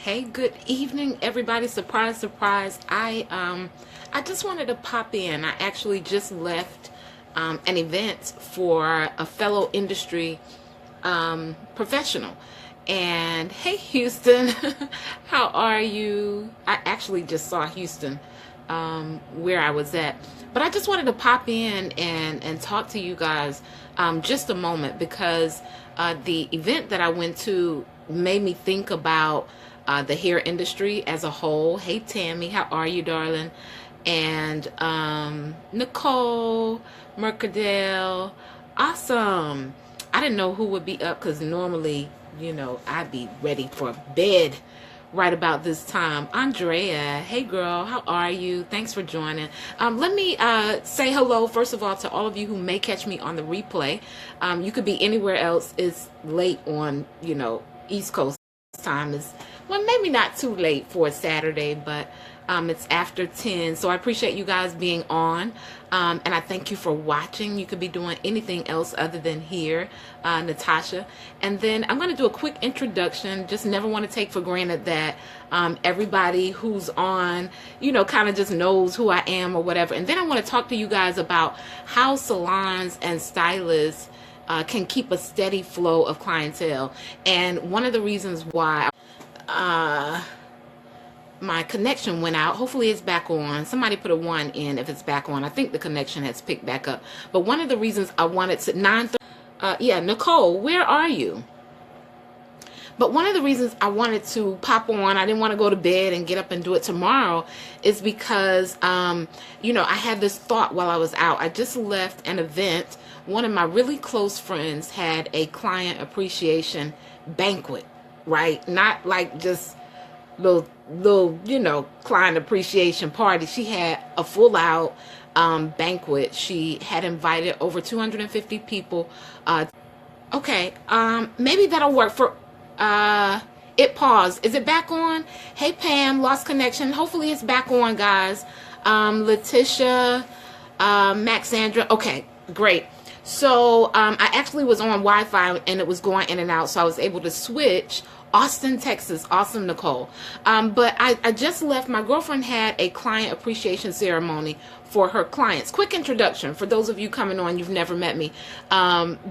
Hey, good evening, everybody. Surprise, surprise. I just wanted to pop in. I actually just left an event for a fellow industry professional. And hey, Houston, how are you? I actually just saw Houston where I was at. But I just wanted to pop in and talk to you guys just a moment because the event that I went to made me think about the hair industry as a whole. Hey, Tammy, how are you, darling? And Nicole, Mercadale, awesome. I didn't know who would be up because normally, you know, I'd be ready for bed right about this time. Andrea, hey girl, how are you? Thanks for joining. Let me say hello, first of all, to all of you who may catch me on the replay. You could be anywhere else. It's late on, you know, East Coast time. Is well, maybe not too late for a Saturday, but it's after 10. So I appreciate you guys being on. And I thank you for watching. You could be doing anything else other than here, Natasha. And then I'm going to do a quick introduction. Just never want to take for granted that everybody who's on, you know, kind of just knows who I am or whatever. And then I want to talk to you guys about how salons and stylists can keep a steady flow of clientele. And one of the reasons why my connection went out, hopefully it's back on. Somebody put a 1 in if it's back on. I think the connection has picked back up. But one of the reasons I wanted to 9:30, yeah, Nicole, where are you? But one of the reasons I wanted to pop on, I didn't want to go to bed and get up and do it tomorrow, is because, you know, I had this thought while I was out. I just left an event. One of my really close friends had a client appreciation banquet, right? Not like just little, you know, client appreciation party. She had a full out banquet. She had invited over 250 people. Okay, maybe that'll work for... it paused. Is it back on? Hey Pam, lost connection. Hopefully it's back on, guys. Letitia, Maxandra. Okay, great. So I actually was on Wi-Fi and it was going in and out, so I was able to switch. Austin, Texas. Awesome, Nicole. But I just left. My girlfriend had a client appreciation ceremony for her clients. Quick introduction for those of you coming on, you've never met me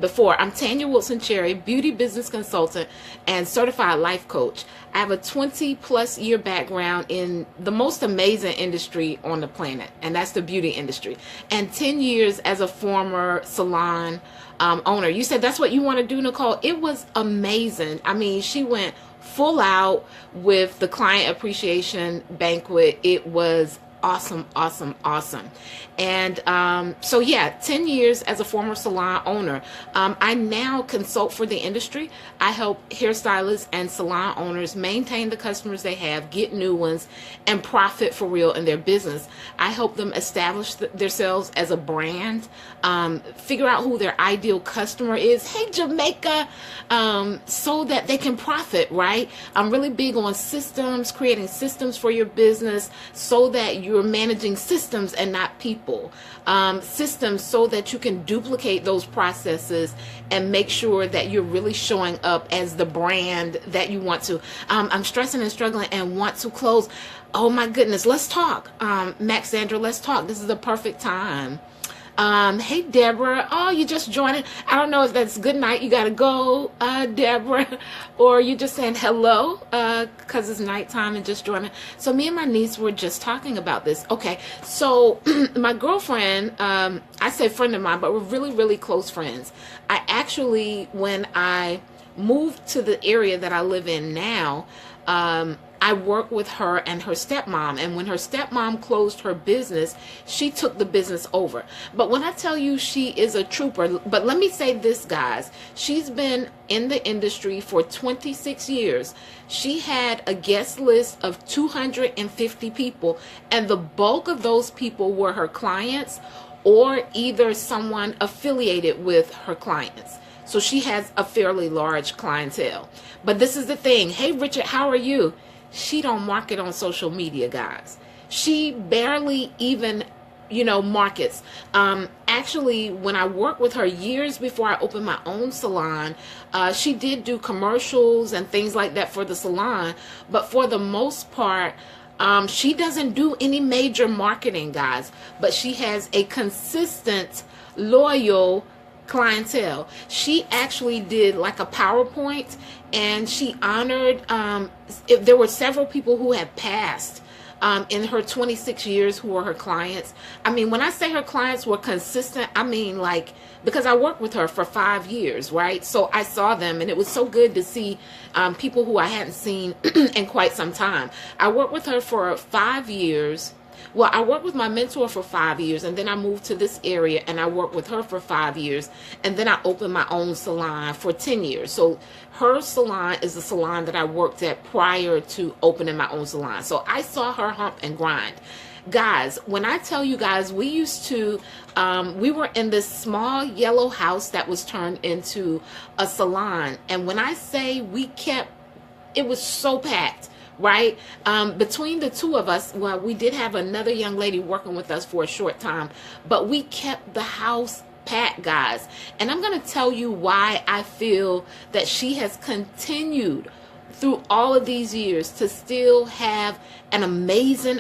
before. I'm Tanya Wilson Cherry, beauty business consultant and certified life coach. I have a 20+ year background in the most amazing industry on the planet, and that's the beauty industry, and 10 years as a former salon owner. You said that's what you want to do, Nicole? It was amazing. I mean, she went full out with the client appreciation banquet. It was awesome, awesome, awesome. And so yeah, 10 years as a former salon owner. I now consult for the industry. I help hairstylists and salon owners maintain the customers they have, get new ones, and profit for real in their business. I help them establish themselves as a brand, figure out who their ideal customer is. Hey, Jamaica, so that they can profit, right? I'm really big on systems, creating systems for your business so that you're managing systems and not people. Systems so that you can duplicate those processes and make sure that you're really showing up as the brand that you want to. I'm stressing and struggling and want to close. Oh my goodness, let's talk. Maxandra, let's talk. This is the perfect time. Hey Deborah, oh, you just joining. I don't know if that's good night, you gotta go, Deborah, or you just saying hello because it's nighttime and just joining. So me and my niece were just talking about this. Okay, so my girlfriend, I say friend of mine, but we're really, really close friends. I actually, when I moved to the area that I live in now, I work with her and her stepmom, and when her stepmom closed her business, she took the business over. But when I tell you she is a trooper, but let me say this, guys, she's been in the industry for 26 years. She had a guest list of 250 people, and the bulk of those people were her clients or either someone affiliated with her clients. So she has a fairly large clientele. But this is the thing. Hey, Richard, how are you? She don't market on social media, guys. She barely even markets. Actually, when I worked with her years before I opened my own salon, she did do commercials and things like that for the salon. But for the most part, she doesn't do any major marketing, guys. But she has a consistent, loyal clientele. She actually did like a PowerPoint, and she honored, there were several people who had passed in her 26 years who were her clients. I mean, when I say her clients were consistent, I mean like, because I worked with her for 5 years, right? So I saw them, and it was so good to see people who I hadn't seen in quite some time. I worked with her for 5 years. Well, I worked with my mentor for 5 years, and then I moved to this area, and I worked with her for 5 years, and then I opened my own salon for 10 years. So her salon is the salon that I worked at prior to opening my own salon. So I saw her hump and grind. Guys, when I tell you guys, we used to, we were in this small yellow house that was turned into a salon. And when I say it was so packed. Right? Between the two of us, well, we did have another young lady working with us for a short time, but we kept the house packed, guys. And I'm going to tell you why I feel that she has continued through all of these years to still have an amazing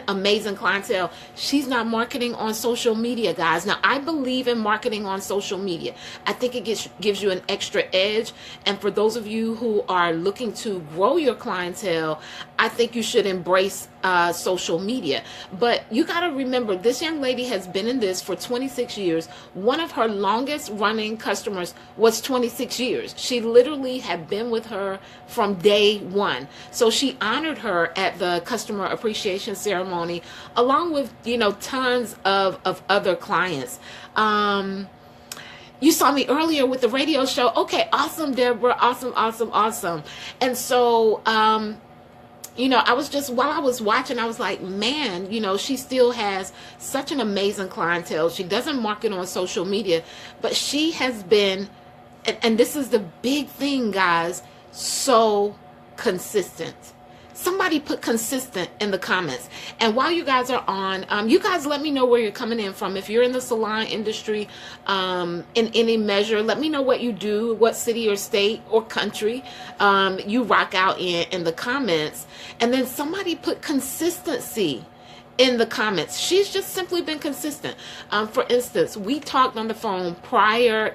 clientele. She's not marketing on social media, guys. Now, I believe in marketing on social media. I think it gives you an extra edge. And for those of you who are looking to grow your clientele, I think you should embrace social media. But you got to remember, this young lady has been in this for 26 years. One of her longest running customers was 26 years. She literally had been with her from day one. So she honored her at the customer appreciation ceremony, along with, tons of other clients. You saw me earlier with the radio show. Okay, awesome, Deborah. Awesome. And so, I was just, while I was watching, I was like, man, she still has such an amazing clientele. She doesn't market on social media, but she has been, and this is the big thing, guys, so consistent. Somebody put consistent in the comments. And while you guys are on, you guys let me know where you're coming in from. If you're in the salon industry in any measure, let me know what you do, what city or state or country you rock out in the comments. And then somebody put consistency in the comments. She's just simply been consistent. For instance, we talked on the phone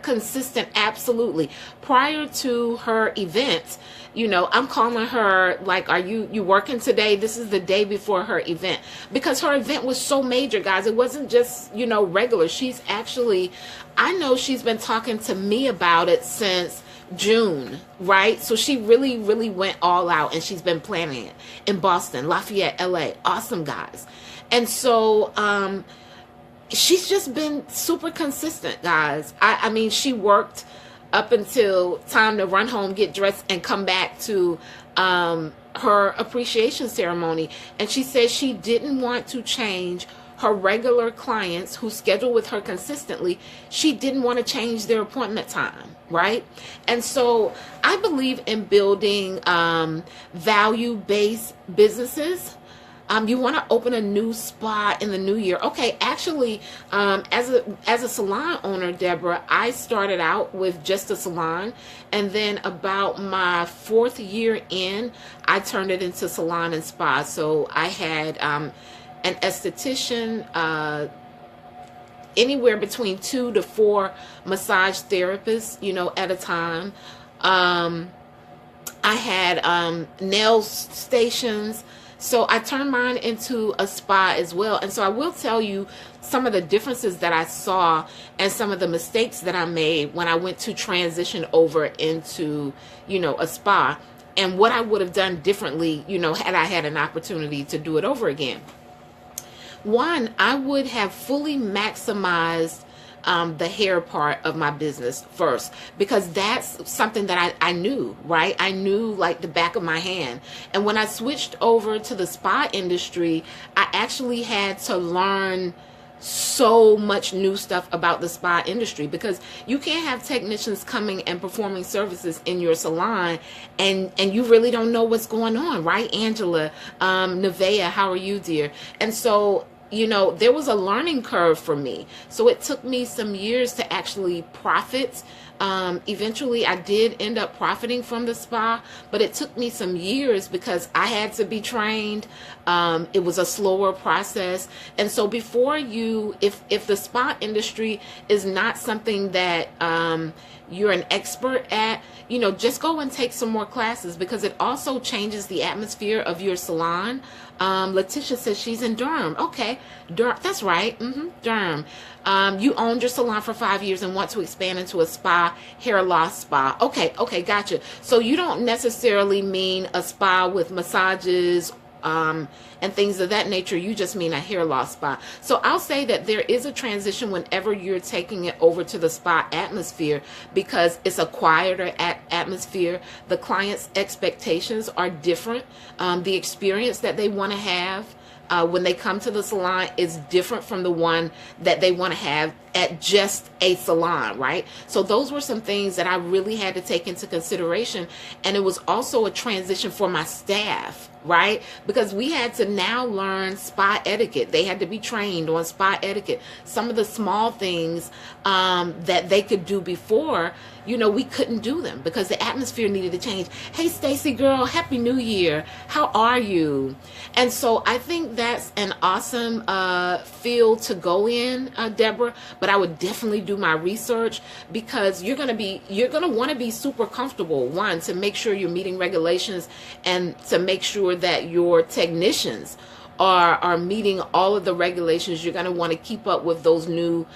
consistent, absolutely. Prior to her event, I'm calling her like, are you working today? This is the day before her event, because her event was so major, guys. It wasn't just, regular. She's actually, I know she's been talking to me about it since June, right? So she really, really went all out, and she's been planning it in Boston, Lafayette, LA. Awesome, guys. And so, she's just been super consistent, guys. I mean, she worked up until time to run home, get dressed, and come back to her appreciation ceremony. And she said she didn't want to change her regular clients who schedule with her consistently. She didn't want to change their appointment time, right? And so I believe in building value-based businesses. You want to open a new spa in the new year. Okay, actually, as a salon owner, Deborah, I started out with just a salon, and then about my 4th year in, I turned it into salon and spa. So I had an esthetician, anywhere between 2 to 4 massage therapists, at a time. I had nail stations. So I turned mine into a spa as well. And so I will tell you some of the differences that I saw and some of the mistakes that I made when I went to transition over into, a spa, and what I would have done differently, had I had an opportunity to do it over again. One, I would have fully maximized the hair part of my business first, because that's something that I knew, right? I knew like the back of my hand. And when I switched over to the spa industry, I actually had to learn so much new stuff about the spa industry, because you can't have technicians coming and performing services in your salon and you really don't know what's going on, right? Angela, Nevaeh, how are you, dear? And so you know, there was a learning curve for me. So it took me some years to actually profit. Eventually I did end up profiting from the spa, but it took me some years because I had to be trained. It was a slower process. And so before you, if the spa industry is not something that you're an expert at, you know, just go and take some more classes, because it also changes the atmosphere of your salon. Letitia says she's in Durham. Okay, Durham, that's right. Durham. You owned your salon for 5 years and want to expand into a spa, hair loss spa. Okay, gotcha. So you don't necessarily mean a spa with massages and things of that nature. You just mean a hair loss spa. So I'll say that there is a transition whenever you're taking it over to the spa atmosphere, because it's a quieter atmosphere. The client's expectations are different. The experience that they want to have when they come to the salon is different from the one that they want to have at just a salon, right? So those were some things that I really had to take into consideration. And it was also a transition for my staff, right? Because we had to now learn spa etiquette. They had to be trained on spa etiquette. Some of the small things that they could do before, you know, we couldn't do them because the atmosphere needed to change. Hey, Stacy girl, Happy New Year. How are you? And so I think that's an awesome field to go in, Deborah. But I would definitely do my research, because you're gonna want to be super comfortable, one, to make sure you're meeting regulations, and to make sure that your technicians are meeting all of the regulations. You're gonna want to keep up with those new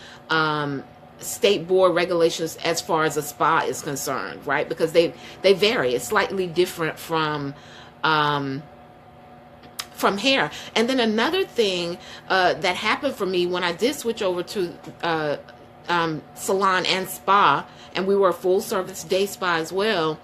state board regulations as far as a spa is concerned, right? Because they vary. It's slightly different from hair. And then another thing that happened for me when I did switch over to salon and spa, and we were a full service day spa as well,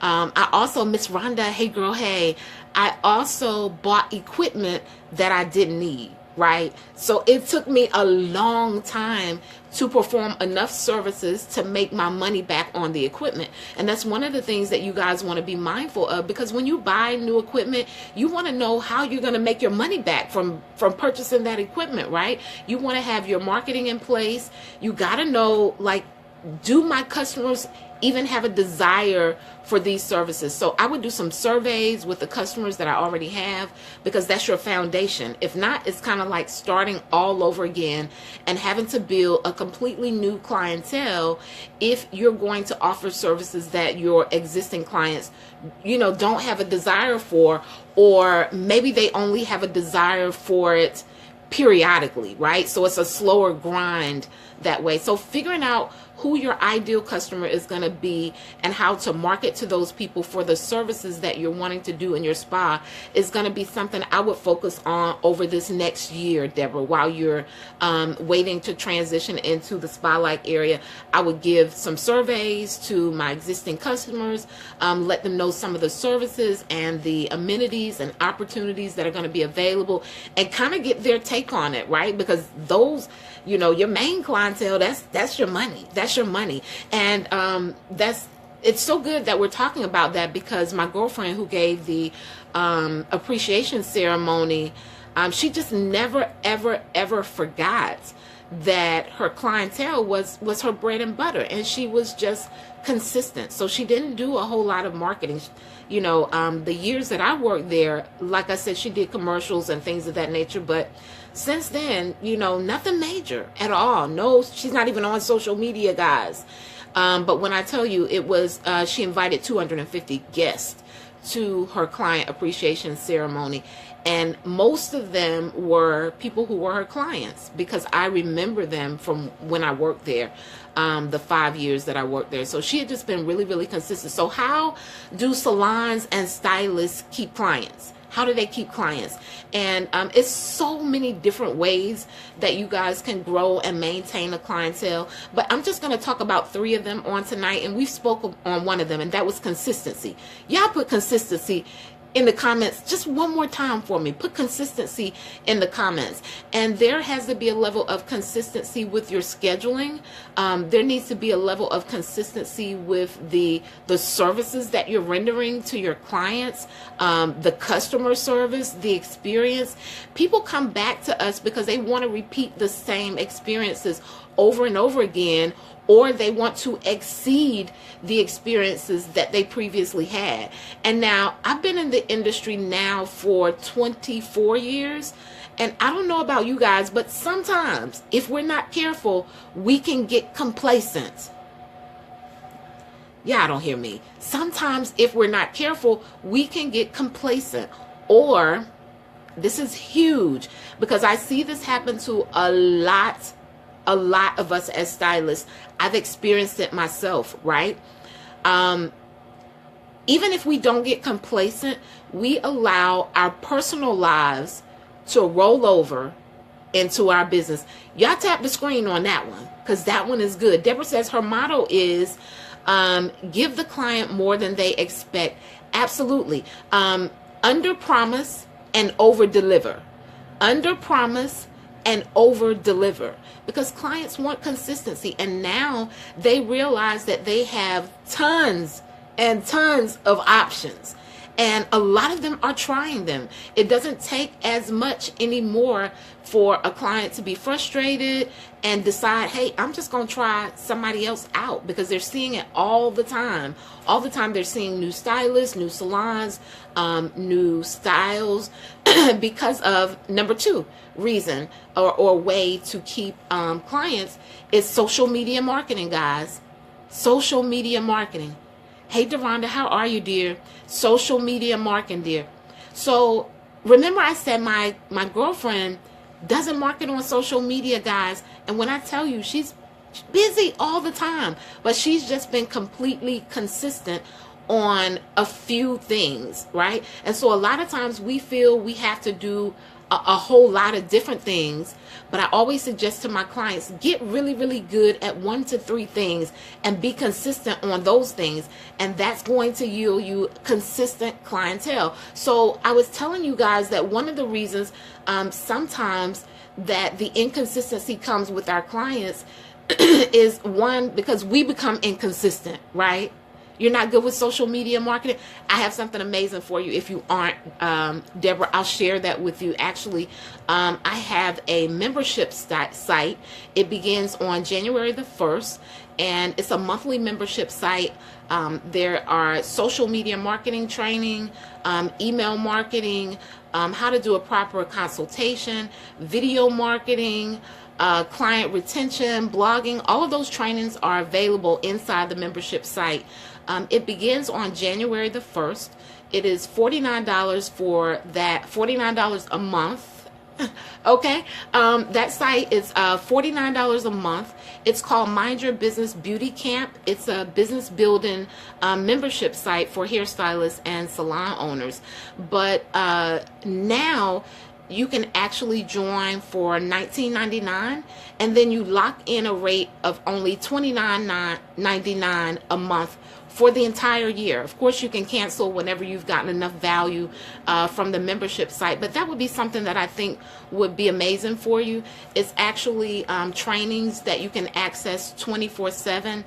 I also, Miss Rhonda, hey girl, hey, I also bought equipment that I didn't need, right? So it took me a long time to perform enough services to make my money back on the equipment. And that's one of the things that you guys want to be mindful of, because when you buy new equipment, you want to know how you're going to make your money back from purchasing that equipment, right? You want to have your marketing in place. You got to know, like, do my customers even have a desire for these services? So I would do some surveys with the customers that I already have, because that's your foundation. If not, it's kind of like starting all over again and having to build a completely new clientele if you're going to offer services that your existing clients, you know, don't have a desire for, or maybe they only have a desire for it periodically, right? So it's a slower grind that way. So figuring out who your ideal customer is going to be and how to market to those people for the services that you're wanting to do in your spa is going to be something I would focus on over this next year, Deborah, while you're waiting to transition into the spa-like area. I would give some surveys to my existing customers, let them know some of the services and the amenities and opportunities that are going to be available, and kind of get their take on it, right? Because those, you know, your main clientele, that's your money. That's your money. And it's so good that we're talking about that, because my girlfriend who gave the appreciation ceremony, she just never, ever, ever forgot that her clientele was her bread and butter, and she was just consistent. So she didn't do a whole lot of marketing. You know, the years that I worked there, like I said, she did commercials and things of that nature, but since then, you know, nothing major at all. No, she's not even on social media, guys. But when I tell you, it was, she invited 250 guests to her client appreciation ceremony. And most of them were people who were her clients, because I remember them from when I worked there, the 5 years that I worked there. So she had just been really, really consistent. So how do salons and stylists keep clients? How do they keep clients? And it's so many different ways that you guys can grow and maintain a clientele. But I'm just going to talk about 3 of them on tonight. And we've spoken on one of them, and that was consistency. Y'all put consistency in the comments just one more time for me. Put consistency in the comments. And there has to be a level of consistency with your scheduling. There needs to be a level of consistency with the services that you're rendering to your clients, the customer service, the experience. People come back to us because they want to repeat the same experiences over and over again, or they want to exceed the experiences that they previously had. And now, I've been in the industry now for 24 years, and I don't know about you guys, but sometimes, if we're not careful, we can get complacent. Yeah, don't hear me. Sometimes, if we're not careful, we can get complacent. Or, this is huge, because I see this happen to a lot of us as stylists. I've experienced it myself, right? Even if we don't get complacent, we allow our personal lives to roll over into our business. Y'all tap the screen on that one, because that one is good. Deborah says her motto is give the client more than they expect. Absolutely. Under promise and over deliver. Under promise and over deliver, because clients want consistency, and now they realize that they have tons and tons of options, and a lot of them are trying them. It doesn't take as much anymore for a client to be frustrated and decide, hey, I'm just going to try somebody else out, because they're seeing it all the time. All the time they're seeing new stylists, new salons, new styles, because of number two reason or way to keep clients is social media marketing, guys. Social media marketing. Hey, Deronda, how are you, dear? Social media marketing, dear. So remember I said my girlfriend doesn't market on social media, guys. And when I tell you, she's busy all the time, but she's just been completely consistent on a few things, right? And so a lot of times we feel we have to do a whole lot of different things, but I always suggest to my clients, get really, really good at 1 to 3 things and be consistent on those things, and that's going to yield you consistent clientele. So I was telling you guys that one of the reasons sometimes that the inconsistency comes with our clients is, one, because we become inconsistent, right? You're not good with social media marketing. I have something amazing for you if you aren't, Deborah. I'll share that with you. Actually, I have a membership site. It begins on January the 1st, and it's a monthly membership site. There are social media marketing training, email marketing, how to do a proper consultation, video marketing, client retention, blogging. All of those trainings are available inside the membership site. It begins on January the 1st. It is $49 for that, $49 a month. Okay, that site is $49 a month. It's called Mind Your Business Beauty Camp. It's a business building membership site for hairstylists and salon owners. But now you can actually join for $19.99, and then you lock in a rate of only $29.99 a month for the entire year. Of course, you can cancel whenever you've gotten enough value from the membership site, but that would be something that I think would be amazing for you. It's actually trainings that you can access 24/7.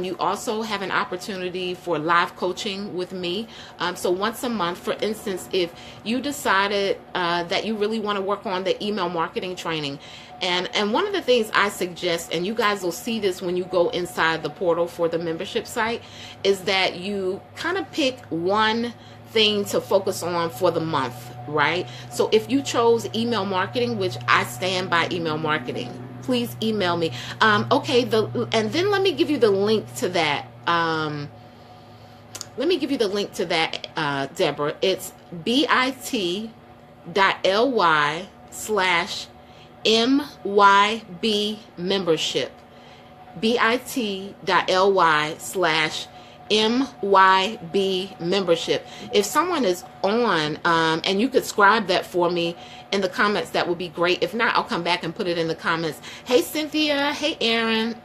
You also have an opportunity for live coaching with me. So once a month, for instance, if you decided that you really want to work on the email marketing training, and one of the things I suggest, and you guys will see this when you go inside the portal for the membership site, is that you kind of pick one thing to focus on for the month, right? So if you chose email marketing, which I stand by email marketing, please email me. Okay, and then let me give you the link to that. Let me give you the link to that, Deborah. It's bit.ly/MYB membership. bit.ly/MYB membership. If someone is on, and you could scribe that for me in the comments, that would be great. If not, I'll come back and put it in the comments. Hey, Cynthia. Hey, Aaron.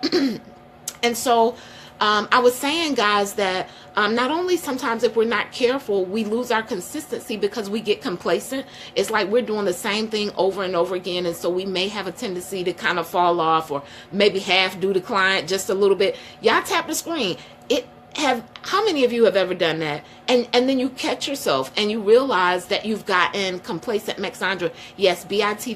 And so I was saying, guys, that not only sometimes if we're not careful, we lose our consistency because we get complacent. It's like we're doing the same thing over and over again. And so we may have a tendency to kind of fall off or maybe half do the client just a little bit. Y'all tap the screen. How many of you have ever done that? And then you catch yourself and you realize that you've gotten complacent. Maxandra, yes, bit.ly/MYB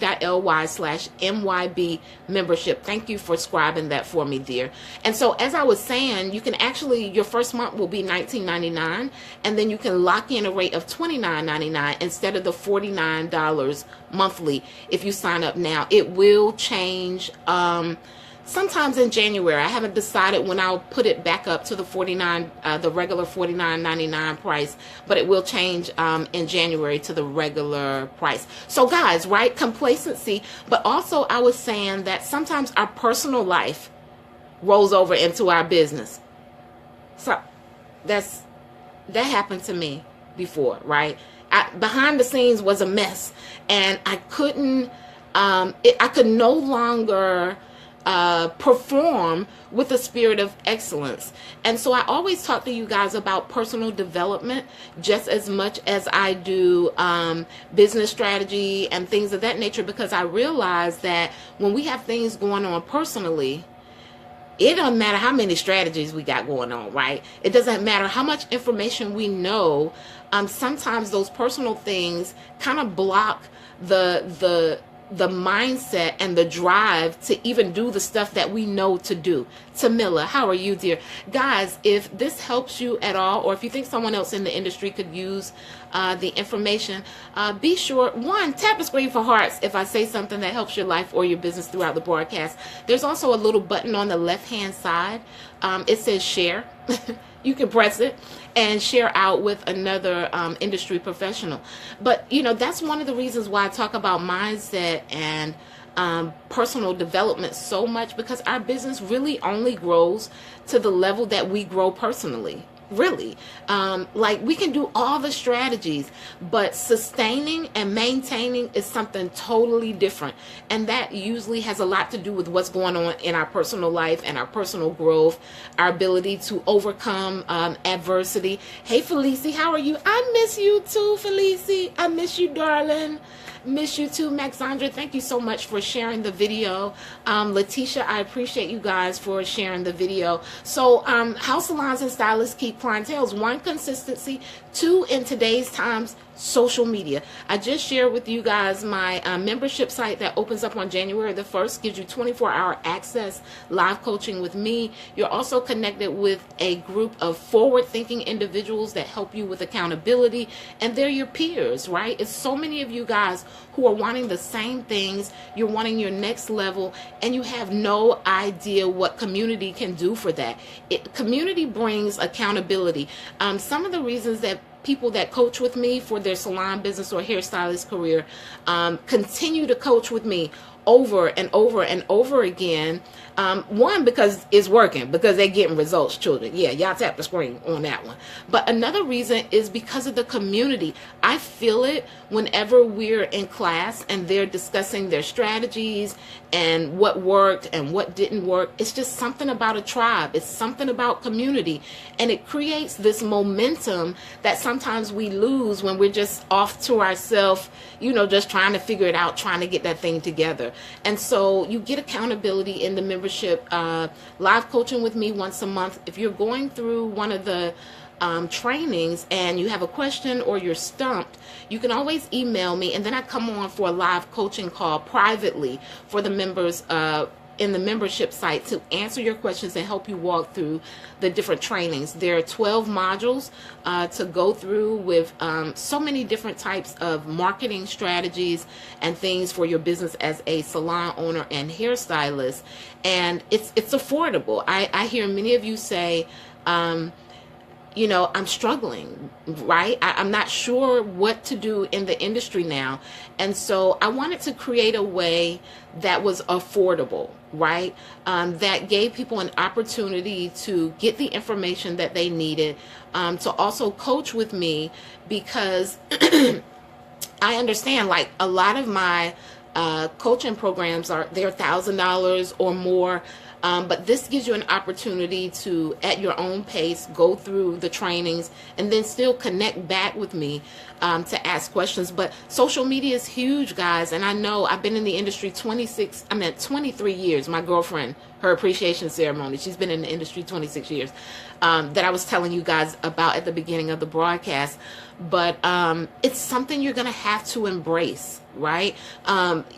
membership. Thank you for scribing that for me, dear. And so as I was saying, you can actually, your first month will be $19.99, and then you can lock in a rate of $29.99 instead of the $49 monthly if you sign up now. It will change sometimes in January. I haven't decided when I'll put it back up to the the regular $49.99 price, but it will change in January to the regular price. So guys, right, complacency, but also I was saying that sometimes our personal life rolls over into our business. So that happened to me before, right? Behind the scenes was a mess, and I couldn't, I could no longer perform with a spirit of excellence. And so I always talk to you guys about personal development just as much as I do business strategy and things of that nature, because I realize that when we have things going on personally, it doesn't matter how many strategies we got going on, right? It doesn't matter how much information we know. Sometimes those personal things kind of block the mindset and the drive to even do the stuff that we know to do. Tamila, how are you, dear? Guys, if this helps you at all, or if you think someone else in the industry could use the information, be sure, one, tap the screen for hearts if I say something that helps your life or your business throughout the broadcast. There's also a little button on the left-hand side. It says share. You can press it and share out with another industry professional. But, you know, that's one of the reasons why I talk about mindset and personal development so much, because our business really only grows to the level that we grow personally. Really, like we can do all the strategies, but sustaining and maintaining is something totally different. And that usually has a lot to do with what's going on in our personal life and our personal growth, our ability to overcome adversity. Hey, Felicie, how are you? I miss you too, Felicie. I miss you, darling. Miss you too, Maxandra. Thank you so much for sharing the video. Letitia, I appreciate you guys for sharing the video. So how salons and stylists keep clientele: one, consistency; two, in today's times, social media. I just shared with you guys my membership site that opens up on January the 1st, gives you 24-hour access, live coaching with me. You're also connected with a group of forward-thinking individuals that help you with accountability, and they're your peers, right? It's so many of you guys who are wanting the same things. You're wanting your next level, and you have no idea what community can do for that. Community brings accountability. Some of the reasons that people that coach with me for their salon business or hairstylist career continue to coach with me over and over and over again. One, because it's working, because they're getting results, children. Yeah, y'all tap the screen on that one. But another reason is because of the community. I feel it whenever we're in class and they're discussing their strategies and what worked and what didn't work. It's just something about a tribe. It's something about community. And it creates this momentum that sometimes we lose when we're just off to ourselves, you know, just trying to figure it out, trying to get that thing together. And so you get accountability in the membership, live coaching with me once a month. If you're going through one of the trainings and you have a question or you're stumped, you can always email me, and then I come on for a live coaching call privately for the members in the membership site to answer your questions and help you walk through the different trainings. There are 12 modules to go through with so many different types of marketing strategies and things for your business as a salon owner and hairstylist. And it's affordable. I hear many of you say, you know, I'm struggling, right? I'm not sure what to do in the industry now. And so I wanted to create a way that was affordable, right? That gave people an opportunity to get the information that they needed, to also coach with me, because I understand, like, a lot of my coaching programs they're $1,000 or more. But this gives you an opportunity to, at your own pace, go through the trainings and then still connect back with me to ask questions. But social media is huge, guys. And I know I've been in the industry 23 years. My girlfriend, her appreciation ceremony, she's been in the industry 26 years, that I was telling you guys about at the beginning of the broadcast. But it's something you're going to have to embrace, right?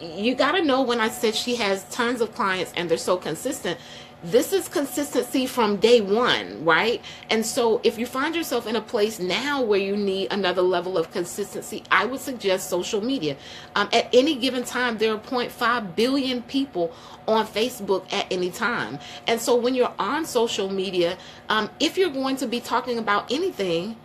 You got to know, when I said she has tons of clients and they're so consistent, this is consistency from day one, right? And so if you find yourself in a place now where you need another level of consistency, I would suggest social media. At any given time, there are 0.5 billion people on Facebook at any time. And so when you're on social media, if you're going to be talking about anything,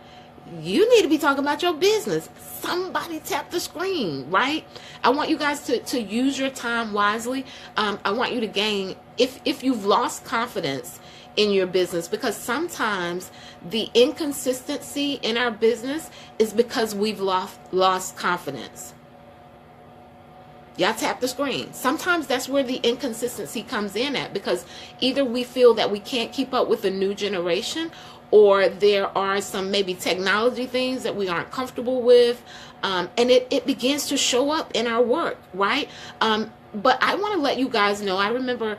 you need to be talking about your business. Somebody tap the screen, right? I want you guys to use your time wisely. I want you to gain, if you've lost confidence in your business, because sometimes the inconsistency in our business is because we've lost confidence. Y'all tap the screen. Sometimes that's where the inconsistency comes in at, because either we feel that we can't keep up with the new generation, or there are some maybe technology things that we aren't comfortable with, and it begins to show up in our work, right? But I want to let you guys know, I remember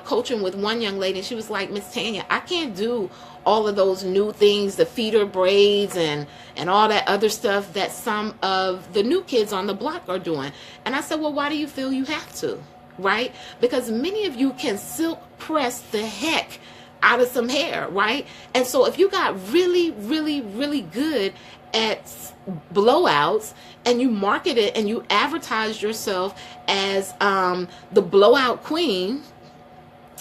coaching with one young lady, and she was like, Miss Tanya, I can't do all of those new things, the feeder braids and all that other stuff that some of the new kids on the block are doing. And I said, well, why do you feel you have to, right? Because many of you can silk press the heck out of some hair, right? And so if you got really, really, really good at blowouts, and you market it and you advertise yourself as the blowout queen,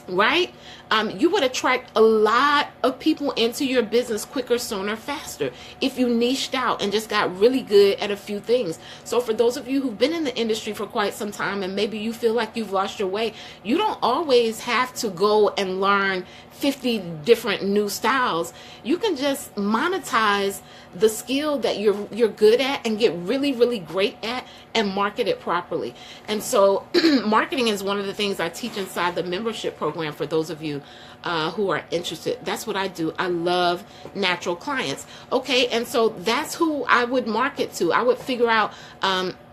right? You would attract a lot of people into your business quicker, sooner, faster if you niched out and just got really good at a few things. So for those of you who've been in the industry for quite some time and maybe you feel like you've lost your way, you don't always have to go and learn 50 different new styles. You can just monetize the skill that you're good at and get really, really great at and market it properly. And so marketing is one of the things I teach inside the membership program for those of you who are interested. That's what I do. I love natural clients. Okay, and so that's who I would market to. I would figure out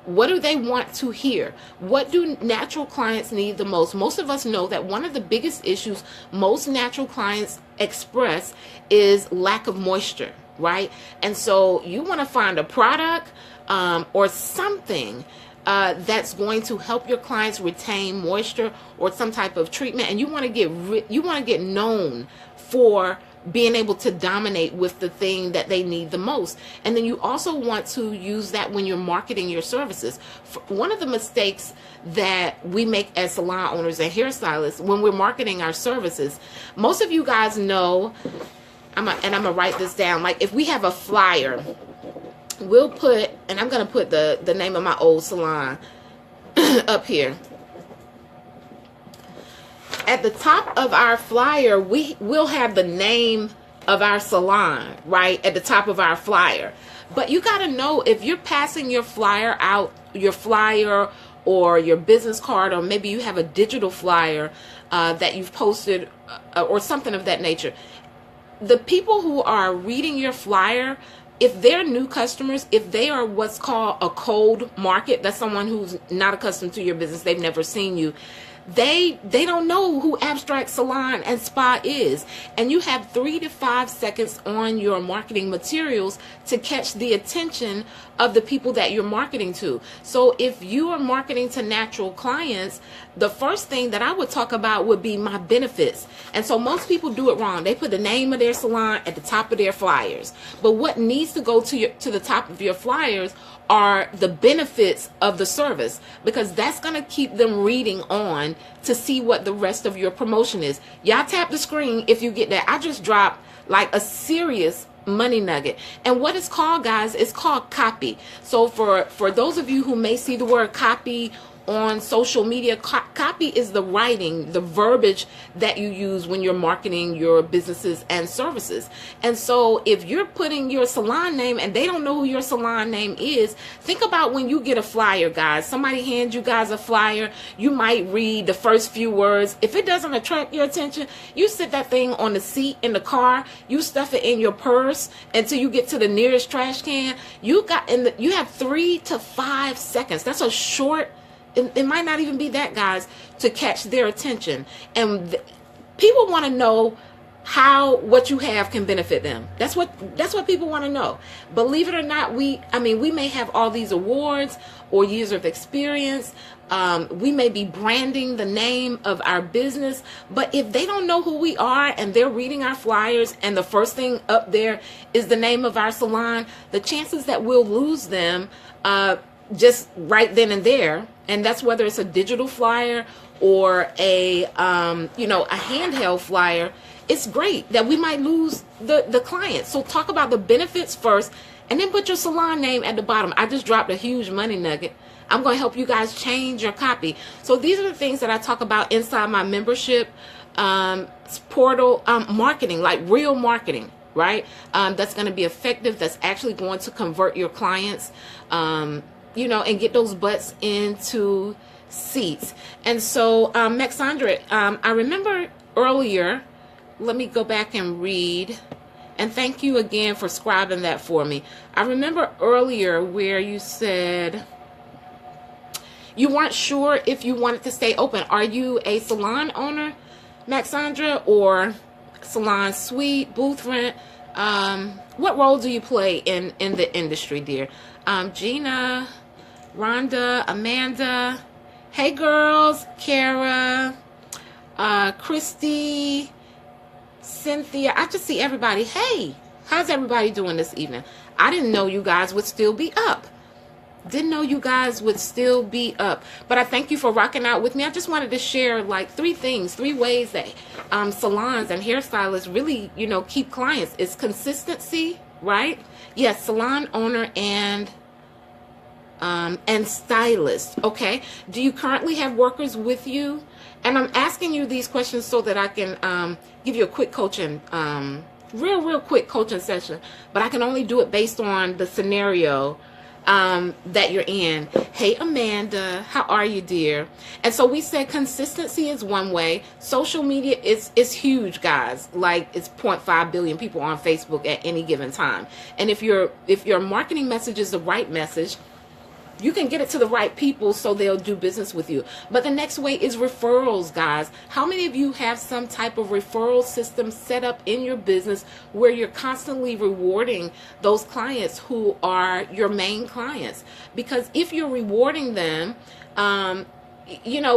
what do they want to hear? What do natural clients need the most? Most of us know that one of the biggest issues most natural clients express is lack of moisture, right? And so you want to find a product or something that's going to help your clients retain moisture, or some type of treatment, and you want to get known for being able to dominate with the thing that they need the most. And then you also want to use that when you're marketing your services. One of the mistakes that we make as salon owners and hairstylists when we're marketing our services, most of you guys know, I'm gonna write this down, like if we have a flyer, we'll put, and I'm gonna put the name of my old salon up here. At the top of our flyer, we'll have the name of our salon, right, at the top of our flyer. But you got to know, if you're passing your flyer out, your flyer or your business card, or maybe you have a digital flyer that you've posted or something of that nature, the people who are reading your flyer, if they're new customers, if they are what's called a cold market, that's someone who's not accustomed to your business, they've never seen you, they don't know who Abstract Salon and Spa is. And you have 3 to 5 seconds on your marketing materials to catch the attention of the people that you're marketing to. So if you are marketing to natural clients, the first thing that I would talk about would be my benefits. And so most people do it wrong. They put the name of their salon at the top of their flyers. But what needs to go to the top of your flyers are the benefits of the service, because that's going to keep them reading on to see what the rest of your promotion is. Y'all tap the screen if you get that. I just dropped like a serious money nugget. And what it's called, guys, it's called copy. So for those of you who may see the word copy on social media. Copy is the writing, the verbiage that you use when you're marketing your businesses and services. And so if you're putting your salon name and they don't know who your salon name is, think about when you get a flyer, guys. Somebody hands you guys a flyer. You might read the first few words. If it doesn't attract your attention, you sit that thing on the seat in the car. You stuff it in your purse until you get to the nearest trash can. You have 3 to 5 seconds. That's a short. It might not even be that, guys, to catch their attention. And people want to know how what you have can benefit them. That's what people want to know. Believe it or not, we may have all these awards or years of experience. We may be branding the name of our business, but if they don't know who we are and they're reading our flyers and the first thing up there is the name of our salon, the chances that we'll lose them just right then and there. And that's whether it's a digital flyer or a handheld flyer. It's great that we might lose the client. So talk about the benefits first and then put your salon name at the bottom. I just dropped a huge money nugget. I'm going to help you guys change your copy. So these are the things that I talk about inside my membership portal, marketing, like real marketing, right? That's going to be effective. That's actually going to convert your clients, and get those butts into seats. And so, Maxandra, I remember earlier, let me go back and read, and thank you again for scribing that for me. I remember earlier where you said you weren't sure if you wanted to stay open. Are you a salon owner, Maxandra, or salon suite, booth rent? What role do you play in the industry, dear? Gina, Rhonda, Amanda, hey girls, Kara, Christy, Cynthia. I just see everybody. Hey, how's everybody doing this evening? I didn't know you guys would still be up. But I thank you for rocking out with me. I just wanted to share like 3 ways that salons and hairstylists really, keep clients. It's consistency, right? Yes, salon owner and stylist. Okay. Do you currently have workers with you? And I'm asking you these questions so that I can give you a quick coaching, real quick coaching session. But I can only do it based on the scenario that you're in. Hey, Amanda, how are you, dear? And so we said consistency is one way. Social media is huge, guys. Like it's 0.5 billion people on Facebook at any given time. And if your marketing message is the right message, you can get it to the right people so they'll do business with you. But the next way is referrals, guys. How many of you have some type of referral system set up in your business where you're constantly rewarding those clients who are your main clients? Because if you're rewarding them,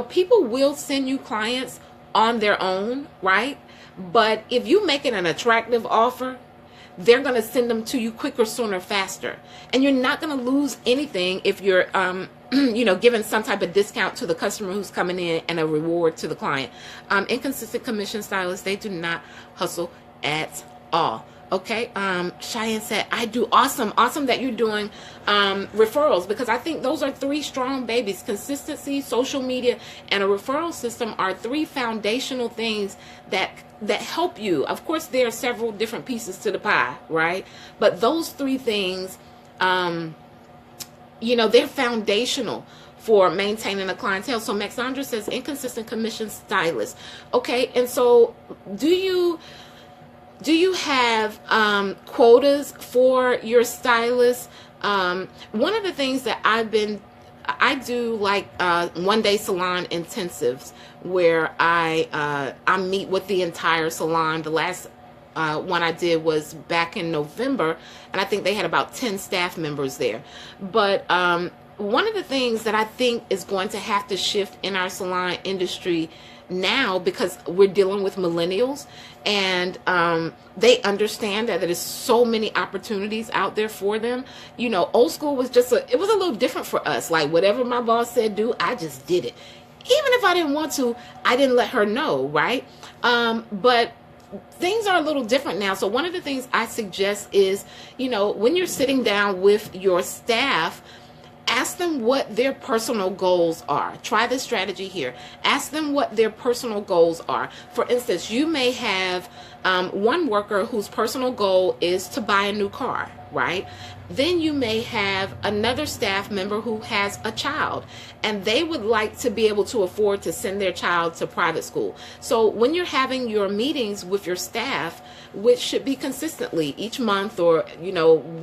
people will send you clients on their own, right? But if you make it an attractive offer, they're going to send them to you quicker, sooner, faster. And you're not going to lose anything if you're, giving some type of discount to the customer who's coming in and a reward to the client. Inconsistent commission stylists, they do not hustle at all. Okay. Cheyenne said, I do. Awesome that you're doing referrals, because I think those are 3 strong babies. Consistency, social media, and a referral system are 3 foundational things that help you. Of course, there are several different pieces to the pie, right? But those 3 things, they're foundational for maintaining a clientele. So Maxandra says inconsistent commission stylist. Okay. And so do you have quotas for your stylists? One of the things that I do like one-day salon intensives where I meet with the entire salon. The last one I did was back in November, and I think they had about 10 staff members there. But one of the things that I think is going to have to shift in our salon industry now, because we're dealing with millennials, and they understand that there's so many opportunities out there for them. Old school was it was a little different for us. Like whatever my boss said do, I just did it. Even if I didn't want to, I didn't let her know, right? But things are a little different now. So one of the things I suggest is, when you're sitting down with your staff, ask them what their personal goals are. Try this strategy here. Ask them what their personal goals are. For instance, you may have one worker whose personal goal is to buy a new car, right? Then you may have another staff member who has a child and they would like to be able to afford to send their child to private school. So when you're having your meetings with your staff, which should be consistently each month or,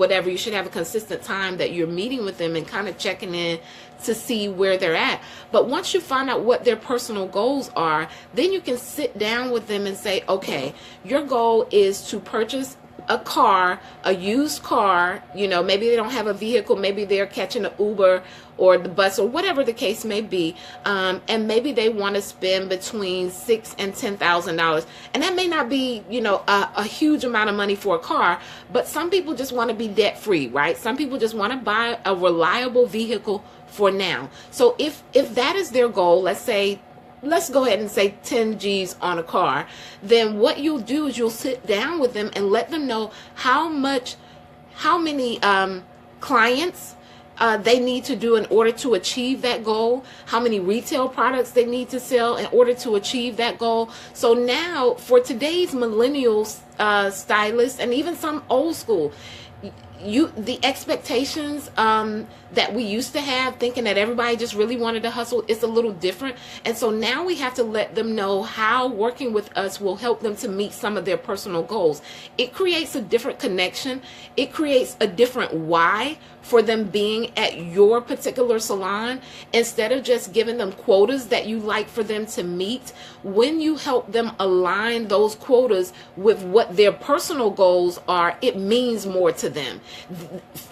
whatever, you should have a consistent time that you're meeting with them and kind of checking in to see where they're at. But once you find out what their personal goals are, then you can sit down with them and say, okay, your goal is to purchase a car, a used car, maybe they don't have a vehicle, maybe they're catching an Uber or the bus or whatever the case may be, and maybe they want to spend between $6,000 and $10,000, and that may not be a huge amount of money for a car, but some people just want to be debt free, right? Some people just want to buy a reliable vehicle for now. So if that is their goal, let's go ahead and say 10 G's on a car, then what you'll do is you'll sit down with them and let them know how many clients they need to do in order to achieve that goal, how many retail products they need to sell in order to achieve that goal. So now for today's millennials, stylists, and even some old school, the expectations that we used to have, thinking that everybody just really wanted to hustle, it's a little different. And so now we have to let them know how working with us will help them to meet some of their personal goals. It creates a different connection. It creates a different why for them being at your particular salon. Instead of just giving them quotas that you like for them to meet, when you help them align those quotas with what their personal goals are, it means more to them.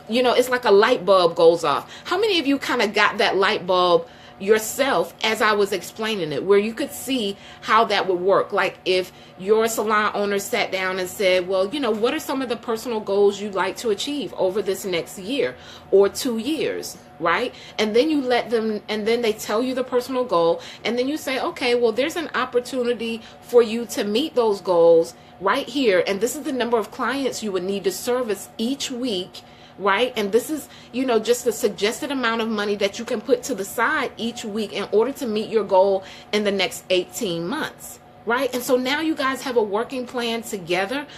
It's like a light bulb goes off. How many of you kind of got that light bulb yourself as I was explaining it, where you could see how that would work? Like if your salon owner sat down and said, well, what are some of the personal goals you'd like to achieve over this next year or 2 years, right? And then you let them, and then they tell you the personal goal, and then you say, okay, well, there's an opportunity for you to meet those goals right here, and this is the number of clients you would need to service each week, right? And this is, just the suggested amount of money that you can put to the side each week in order to meet your goal in the next 18 months. Right? And so now you guys have a working plan together.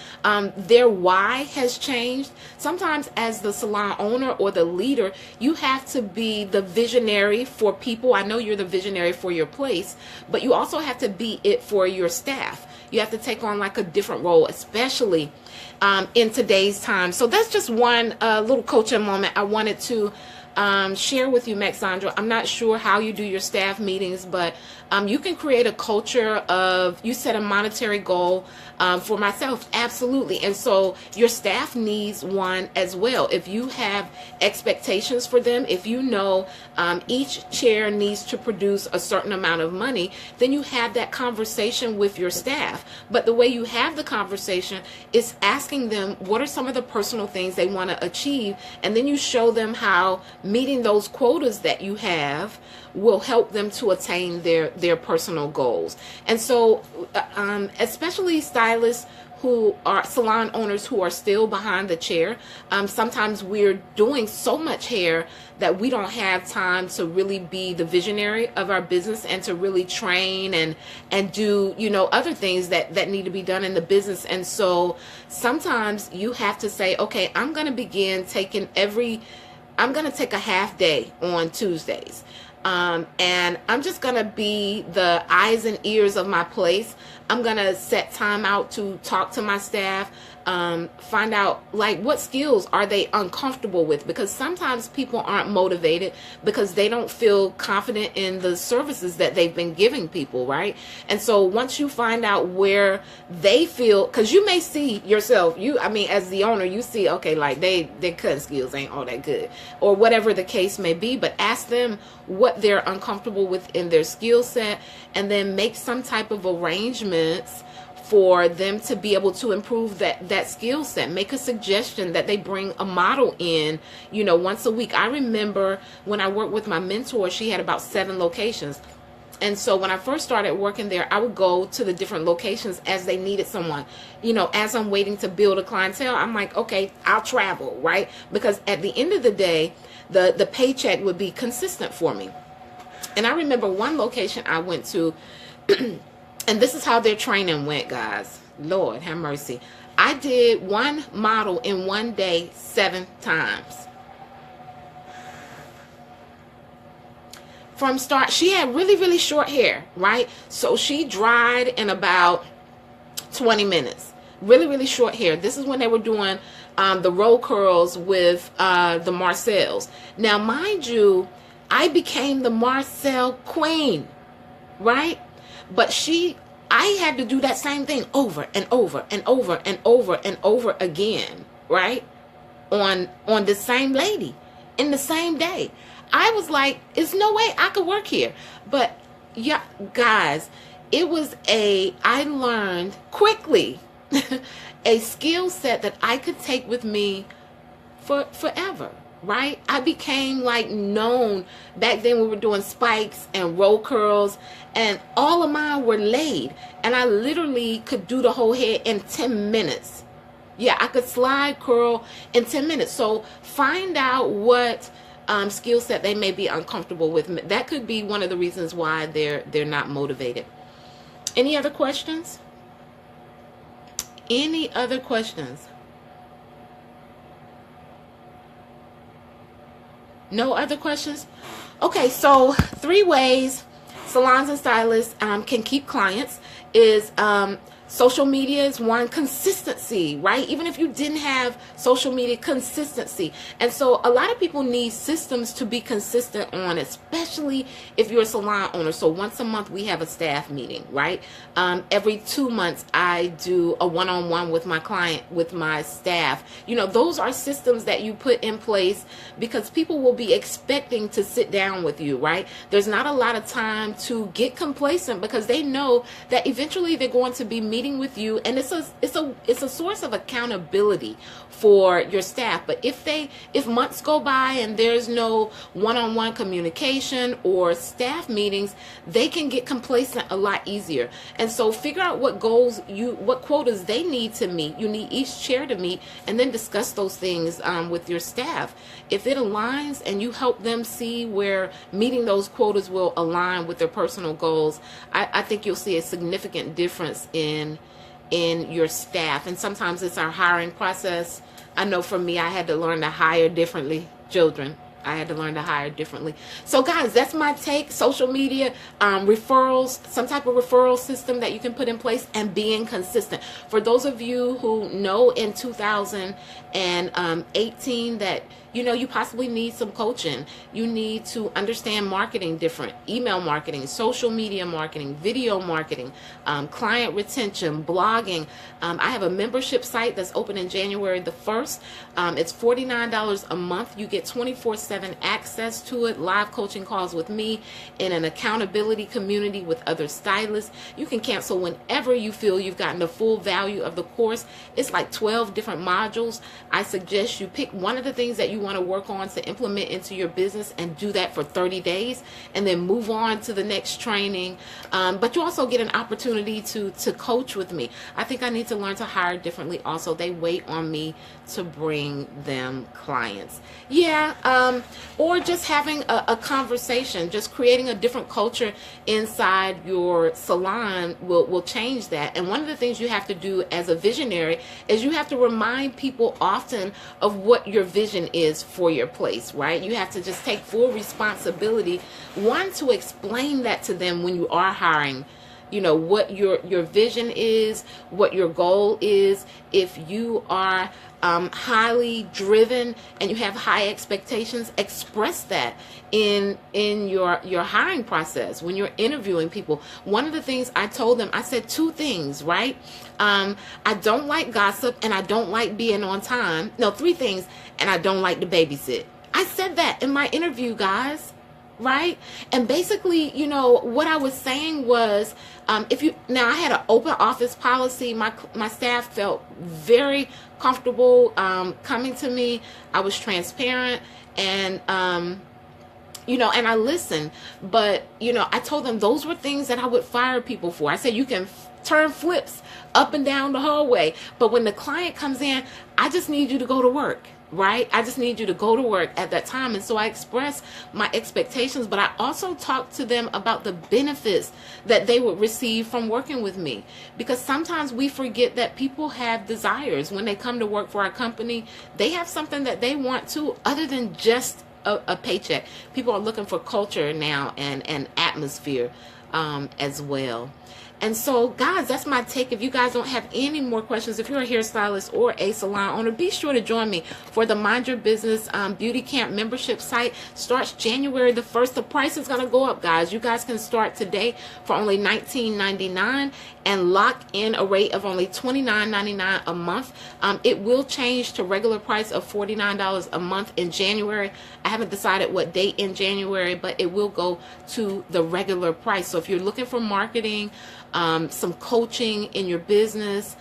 Their why has changed. Sometimes as the salon owner or the leader, you have to be the visionary for people. I know you're the visionary for your place, but you also have to be it for your staff. You have to take on like a different role, especially in today's time. So that's just one little coaching moment I wanted to share with you, Maxandra. I'm not sure how you do your staff meetings, but you can create a culture of, you set a monetary goal for myself, absolutely. And so your staff needs one as well. If you have expectations for them, if each chair needs to produce a certain amount of money, then you have that conversation with your staff. But the way you have the conversation is asking them what are some of the personal things they want to achieve, and then you show them how meeting those quotas that you have will help them to attain their personal goals. And so especially stylists who are salon owners who are still behind the chair, sometimes we're doing so much hair that we don't have time to really be the visionary of our business and to really train and do other things that need to be done in the business. And so sometimes you have to say, okay, I'm going to take a half day on Tuesdays. And I'm just going to be the eyes and ears of my place. I'm going to set time out to talk to my staff, find out like what skills are they uncomfortable with, because sometimes people aren't motivated because they don't feel confident in the services that they've been giving people, right? And so once you find out where they feel, because you may see yourself, as the owner, you see, okay, like their cutting skills ain't all that good or whatever the case may be, but ask them what they're uncomfortable with in their skill set, and then make some type of arrangements for them to be able to improve that skill set. Make a suggestion that they bring a model in, once a week. I remember when I worked with my mentor, she had about 7 locations. And so when I first started working there, I would go to the different locations as they needed someone. As I'm waiting to build a clientele, I'm like, okay, I'll travel, right? Because at the end of the day, the paycheck would be consistent for me. And I remember one location I went to, and this is how their training went, guys. Lord have mercy. I did one model in one day 7 times. From start, she had really, really short hair, right? So she dried in about 20 minutes. Really, really short hair. This is when they were doing the roll curls with the Marcells. Now, mind you, I became the Marcel queen, right? But I had to do that same thing over and over and over and over and over again, right? On the same lady in the same day. I was like, there's no way I could work here. But yeah, guys, I learned quickly a skill set that I could take with me for forever, right? I became like known. Back then we were doing spikes and roll curls, and all of mine were laid. And I literally could do the whole head in 10 minutes. Yeah, I could slide curl in 10 minutes. So find out what skill set they may be uncomfortable with. That could be one of the reasons why they're not motivated. Any other questions? Any other questions? No other questions? Okay, so 3 ways salons and stylists can keep clients is social media is one. Consistency, right? Even if you didn't have social media, consistency. And so a lot of people need systems to be consistent on, especially if you're a salon owner. So once a month we have a staff meeting, right? Every 2 months I do a one-on-one with my client, with my staff. Those are systems that you put in place because people will be expecting to sit down with you, right? There's not a lot of time to get complacent because they know that eventually they're going to be meeting with you, and it's a source of accountability for your staff. But if months go by and there's no one-on-one communication or staff meetings, they can get complacent a lot easier. And so figure out what quotas they need to meet. You need each chair to meet, and then discuss those things with your staff. If it aligns and you help them see where meeting those quotas will align with their personal goals, I think you'll see a significant difference in your staff. And sometimes it's our hiring process. I know for me, I had to learn to hire differently. Children, I had to learn to hire differently. So guys, that's my take. Social media, referrals, some type of referral system that you can put in place, and being consistent. For those of you who know in 2018 that you possibly need some coaching. You need to understand marketing different, email marketing, social media marketing, video marketing, client retention, blogging. I have a membership site that's open in January the 1st. It's $49 a month. You get 24/7 access to it, live coaching calls with me, in an accountability community with other stylists. You can cancel whenever you feel you've gotten the full value of the course. It's like 12 different modules. I suggest you pick one of the things that you want to work on to implement into your business and do that for 30 days and then move on to the next training. But you also get an opportunity to coach with me. I think I need to learn to hire differently also. They wait on me to bring them clients. Yeah, or just having a conversation, just creating a different culture inside your salon will change that. And one of the things you have to do as a visionary is you have to remind people often of what your vision is for your place, right? You have to just take full responsibility, one, to explain that to them when you are hiring, what your vision is, what your goal is. If you are highly driven and you have high expectations, express that in your hiring process when you're interviewing people. One of the things I told them, I said 2 things, right? I don't like gossip, and I don't like being on time. No, 3 things, and I don't like to babysit. I said that in my interview, guys. Right? And basically, what I was saying was, I had an open office policy. My staff felt very comfortable coming to me. I was transparent, and you know, and I listened. But, you know, I told them those were things that I would fire people for. I said, you can turn flips up and down the hallway, but when the client comes in, I just need you to go to work. Right? I just need you to go to work at that time. And so I expressed my expectations, but I also talked to them about the benefits that they would receive from working with me. Because sometimes we forget that people have desires. When they come to work for our company, they have something that they want too, other than just a paycheck. People are looking for culture now and atmosphere as well. And so, guys, that's my take. If you guys don't have any more questions, if you're a hairstylist or a salon owner, be sure to join me for the Mind Your Business Beauty Camp membership site. Starts January the 1st. The price is going to go up, guys. You guys can start today for only $19.99 and lock in a rate of only $29.99 a month. It will change to regular price of $49 a month in January. I haven't decided what date in January, but it will go to the regular price. So if you're looking for marketing, some coaching in your business,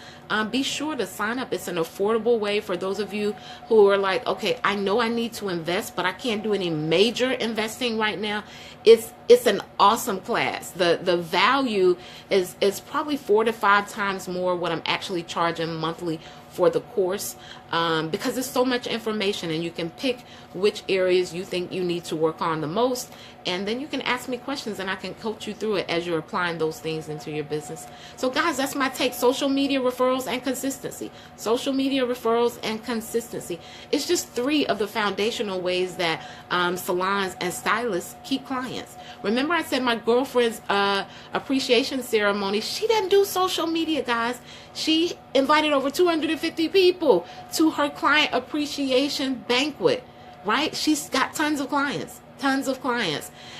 be sure to sign up. It's an affordable way for those of you who are like, okay, I know I need to invest, but I can't do any major investing right now. It's an awesome class. The value is probably 4 to 5 times more what I'm actually charging monthly for the course, because there's so much information, and you can pick which areas you think you need to work on the most, and then you can ask me questions and I can coach you through it as you're applying those things into your business. So guys, that's my take. Social media referrals and consistency. Social media referrals and consistency. It's just 3 of the foundational ways that salons and stylists keep clients. Remember I said my girlfriend's appreciation ceremony, she didn't do social media, guys. She invited over 250 people to her client appreciation banquet, right? She's got tons of clients.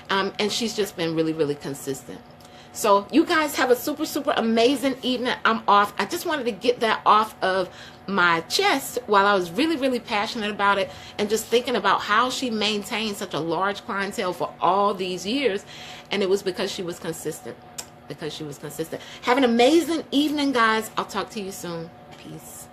And she's just been really, really consistent. So you guys have a super, super amazing evening. I'm off. I just wanted to get that off of my chest while I was really, really passionate about it, and just thinking about how she maintained such a large clientele for all these years. And it was because she was consistent. Have an amazing evening, guys. I'll talk to you soon. Peace.